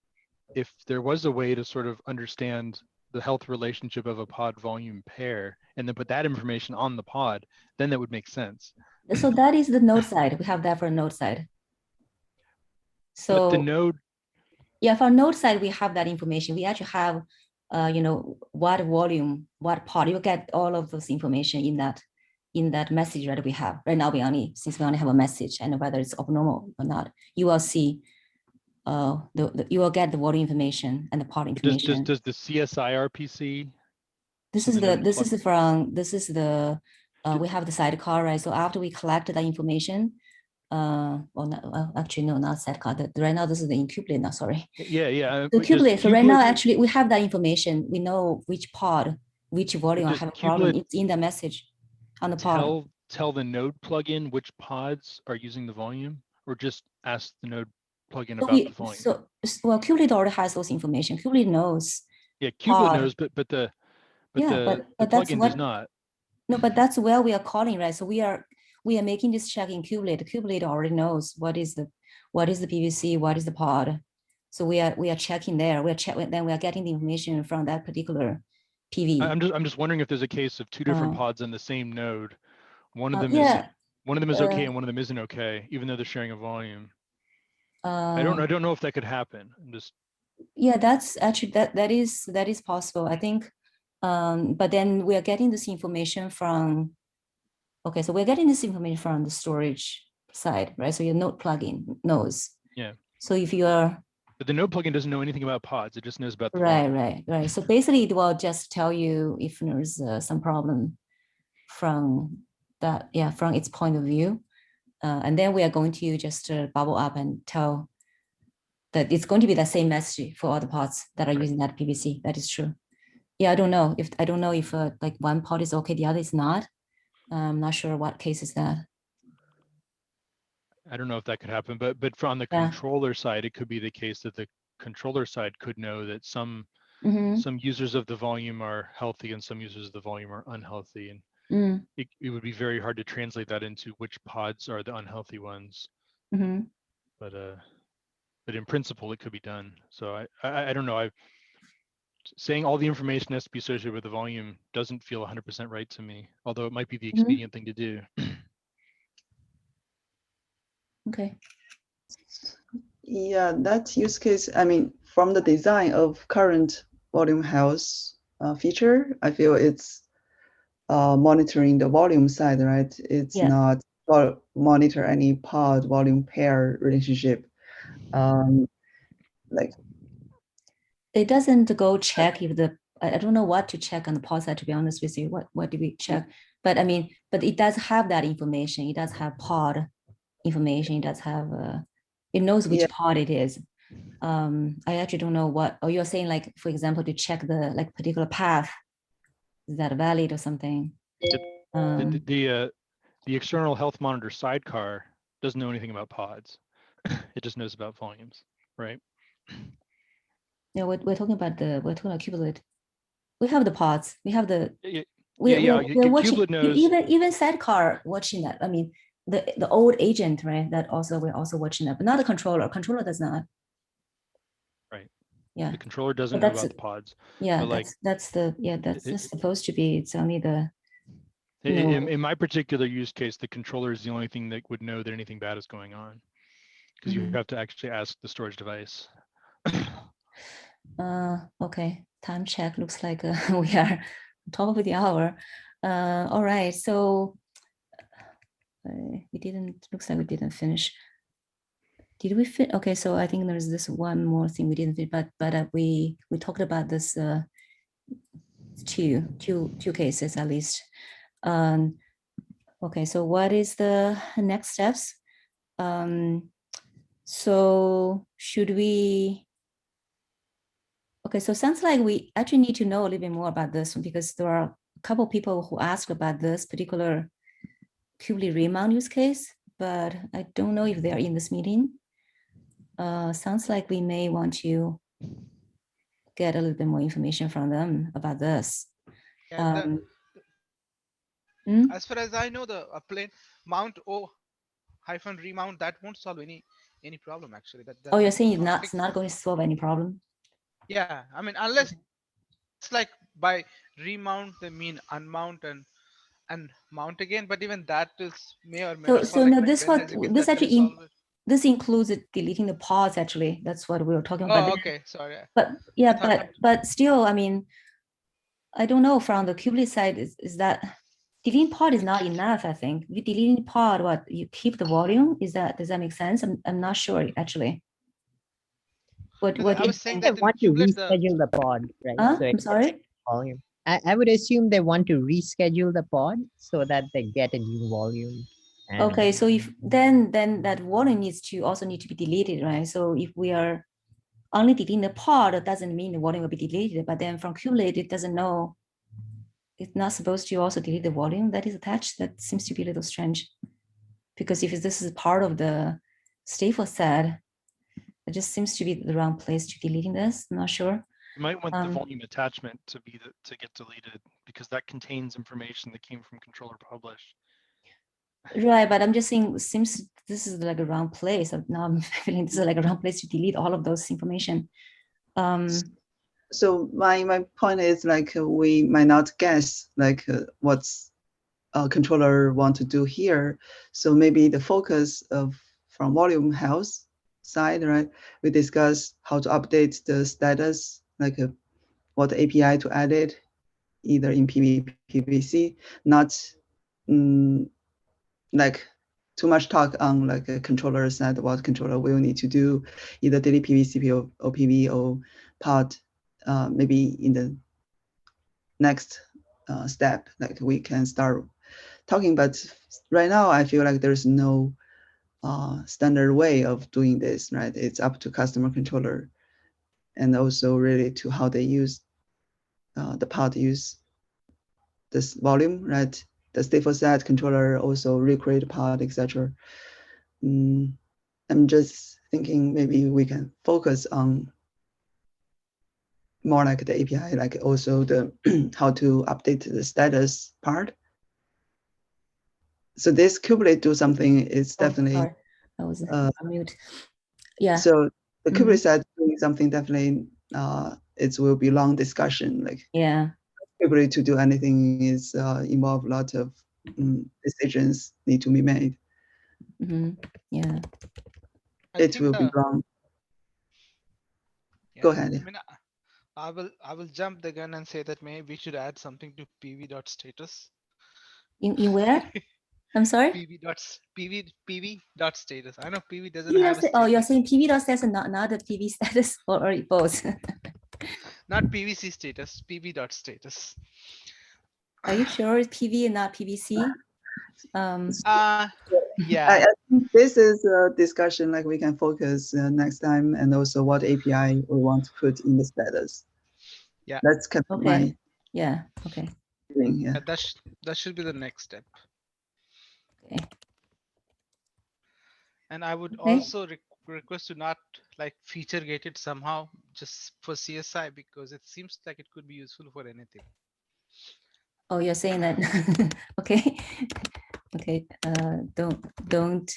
if there was a way to sort of understand the health relationship of a pod volume pair and then put that information on the pod, then that would make sense. So that is the node side. We have that for node side. So but the node, yeah, for node side, we have that information. We actually have, what volume, what pod. You get all of those information in that message that we have. Right now, since we only have a message, and whether it's abnormal or not, you will see, you will get the volume information and the pod information. does the CSI RPC? We have the sidecar, right? So after we collect that information, actually no, not sidecar. Right now this is the incubulate now. Sorry. Yeah. So kubelate. So right now actually we have that information. We know which pod, which volume I have a problem. It's in the message on the pod. Tell the node plugin which pods are using the volume, or just ask the node plugin about the volume. Well, kubelate already has those information. Kubelate knows. Yeah, kubelate knows, but the plugin does not. No, but that's where we are calling, right? So we are making this check in kubelate. Kubelate already knows what is the PVC, what is the pod. So we are checking there. Then we are getting the information from that particular PV. I'm just wondering if there's a case of two different pods on the same node. One of them is okay and one of them isn't okay, even though they're sharing a volume. I don't know if that could happen. That's actually that is possible, I think. But then we are getting this information from, so we're getting this information from the storage side, right? So your node plugin knows. Yeah. So if you are. But the node plugin doesn't know anything about pods. It just knows about the volume. Right. So basically it will just tell you if there's some problem from that, from its point of view. And then we are going to just bubble up and tell that it's going to be the same message for all the pods that are using that PVC. That is true. Yeah, I don't know if like one pod is okay, the other is not. I'm not sure what case is that. I don't know if that could happen, but from the controller side, it could be the case that the controller side could know that some users of the volume are healthy and some users of the volume are unhealthy, and it would be very hard to translate that into which pods are the unhealthy ones. But in principle, it could be done. So I don't know. saying all the information has to be associated with the volume doesn't feel 100% right to me, although it might be the Mhm. expedient thing to do. Okay. Yeah, that use case, I mean, from the design of current volume health feature, I feel it's monitoring the volume side, right? It's Yeah. not monitor any pod volume pair relationship. Like It doesn't go check if the, I don't know what to check on the pod side, to be honest with you. What do we check? But I mean, but it does have that information. It does have pod information. It does have, it knows which Yeah. pod it is. I actually don't know what, or you're saying like, for example, to check the like particular path, is that valid or something? The external health monitor sidecar doesn't know anything about pods. It just knows about volumes, right? Yeah, we're talking about Kubernetes. We have the pods. We have the. Yeah, We're watching. Kubernetes knows. Even sidecar watching that. I mean, the old agent, right? That also we're also watching that, but not the controller. Controller does not. Right. Yeah. The controller doesn't know about the pods. Yeah, but like, that's supposed to be. It's only the. In my particular use case, the controller is the only thing that would know that anything bad is going on, because you have to actually ask the storage device. Okay, time check. Looks like we are on top of the hour. All right, so looks like we didn't finish. Did we fit? Okay, so I think there's this one more thing we didn't fit, but we talked about this two cases at least. Okay, so what is the next steps? So should we? Okay, so sounds like we actually need to know a little bit more about this one, because there are a couple of people who asked about this particular Kubernetes remount use case, but I don't know if they are in this meeting. Sounds like we may want to get a little bit more information from them about this. Yeah, as far as I know, the plain mount hyphen remount, that won't solve any problem actually. That oh, you're saying it's not going to solve any problem? Yeah, I mean, unless it's like by remount they mean unmount and mount again, but even that is may or may not So solve. no, this actually this includes deleting the pods. Actually, that's what we were talking about. Oh, okay, sorry. But yeah, but still, I mean, I don't know from the Kubernetes side is that deleting pod is not enough. I think you deleting pod, what you keep the volume, does that make sense? I'm not sure actually. What I was saying they want to reschedule the pod, right? So I'm sorry. Volume. I would assume they want to reschedule the pod so that they get a new volume. Okay, so if then that volume also need to be deleted, right? So if we are only deleting the pod, it doesn't mean the volume will be deleted. But then from Kubernetes, it doesn't know. It's not supposed to also delete the volume that is attached. That seems to be a little strange, because if this is part of the stateful set, it just seems to be the wrong place to deleting this. I'm not sure. You might want the volume attachment to get deleted, because that contains information that came from controller publish. Right, but I'm just saying, seems this is like a wrong place. Now I'm feeling this is like a wrong place to delete all of those information. So my point is like we might not guess like what's a controller want to do here. So maybe the focus from volume health side, right? We discuss how to update the status, like what API to add it, either in PVC, not like too much talk on like a controller side, what controller will need to do, either delete PVC or OPV or pod, maybe in the next step, like we can start talking. But right now, I feel like there's no standard way of doing this, right? It's up to customer controller, and also really to how they use the pod use this volume, right? The stateful set controller also recreate pod, etc. I'm just thinking maybe we can focus on more like the API, like also the how to update the status part. So this Kubernetes do something is definitely. Sorry. I was on mute. Yeah. So the Kubernetes side doing something definitely it will be long discussion. Like Yeah. ability to do anything is involve a lot of decisions need to be made. Yeah. It will be long. Yeah, Go ahead. I mean, I will jump the gun and say that maybe we should add something to pv.status. In where? I'm sorry? pv.status. I know PV doesn't PV have a status. oh, you're saying PV status and not the PV status or both? Not PVC status, pv.status. Are you sure it's PV and not PVC? Yeah. I think this is a discussion like we can focus next time, and also what API we want to put in the status. Yeah. That's kind of my okay. feeling, yeah. That should be the next step. Okay. And I would also request to not like feature gate it somehow just for CSI, because it seems like it could be useful for anything. Oh, you're saying that? Okay. Okay. Don't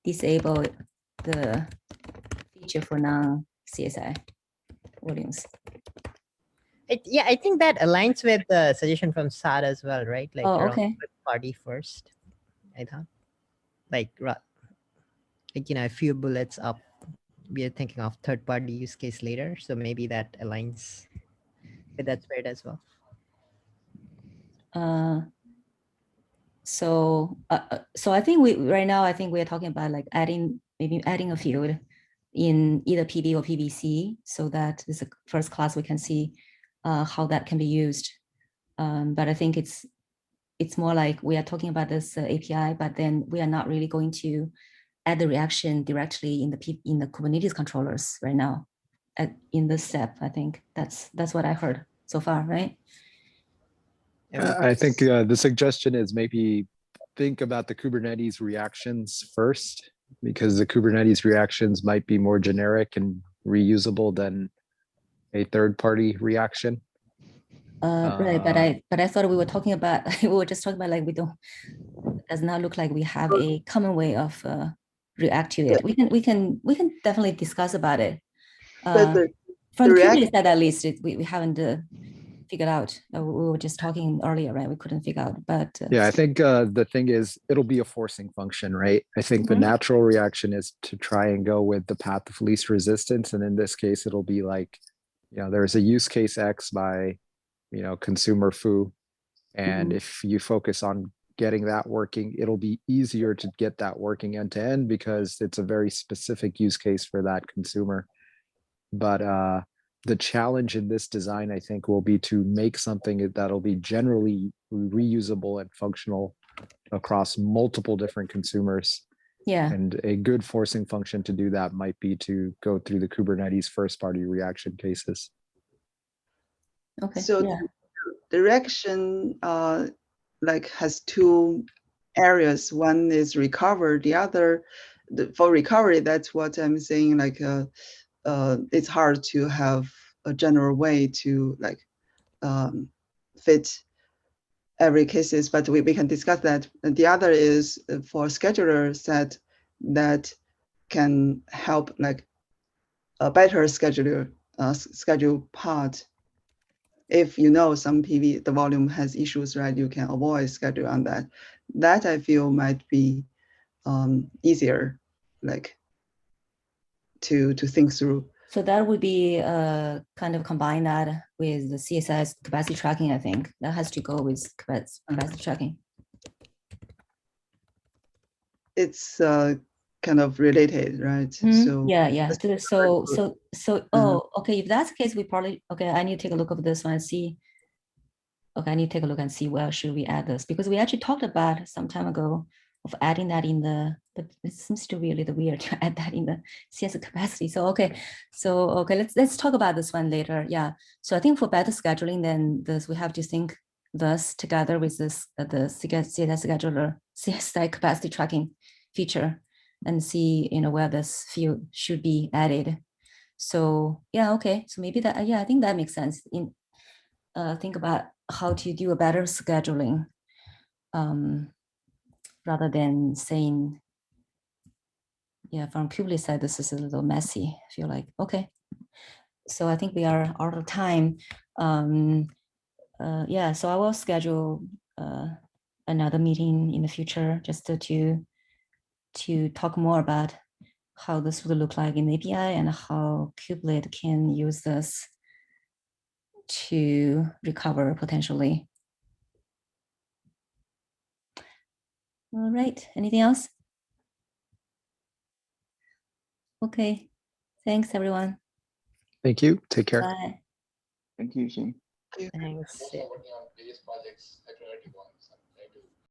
disable the feature for non-CSI volumes. Yeah, I think that aligns with the suggestion from Sad as well, right? Like okay. Party first, I thought. Like a few bullets up, we are thinking of third-party use case later, so maybe that aligns with that spirit as well. So I think right now we are talking about like maybe adding a field in either PV or PVC, so that this first class we can see how that can be used. But I think it's more like we are talking about this API, but then we are not really going to add the reaction directly in the Kubernetes controllers right now. In this step, I think that's what I heard so far, right? I think the suggestion is maybe think about the Kubernetes reactions first, because the Kubernetes reactions might be more generic and reusable than a third-party reaction. Right, but I thought we were talking about we were just talking about like it does not look like we have a common way of react to it. We can definitely discuss about it. From the Kubernetes side, at least we haven't figured out. We were just talking earlier, right? We couldn't figure out, but yeah, I think the thing is it'll be a forcing function, right? I think the natural reaction is to try and go with the path of least resistance, and in this case, it'll be like, there's a use case X by, consumer foo, and if you focus on getting that working, it'll be easier to get that working end to end because it's a very specific use case for that consumer. But the challenge in this design, I think, will be to make something that'll be generally reusable and functional across multiple different consumers. Yeah. And a good forcing function to do that might be to go through the Kubernetes first-party reaction cases. Okay. So the reaction like has two areas. One is recover. The other, for recovery, that's what I'm saying. Like it's hard to have a general way to like fit every cases, but we can discuss that. And the other is for scheduler set that can help like a better schedule part. If some PV, the volume has issues, right, you can avoid schedule on that. That I feel might be easier, like to think through. So that would be kind of combine that with the CSS capacity tracking. I think that has to go with capacity tracking. It's kind of related, right? So yeah. So oh, okay. If that's the case, we probably I need to take a look at this one and see. Okay, I need to take a look and see where should we add this, because we actually talked about some time ago of adding that in but it seems to be a little weird to add that in the CS capacity. So okay, let's talk about this one later. Yeah. So I think for better scheduling, then we have to think this together with this the CSS scheduler CSI capacity tracking feature and see where this field should be added. So yeah, okay. So maybe that I think that makes sense. Think about how to do a better scheduling rather than saying, from Kubernetes side, this is a little messy. I feel like, okay. so I think we are out of time. Yeah, so I will schedule another meeting in the future just to talk more about how this would look like in API and how Kubelet can use this to recover potentially. All right, anything else? Okay, thanks everyone. Thank you. Take care. Bye. Thank you, Shane. Thanks.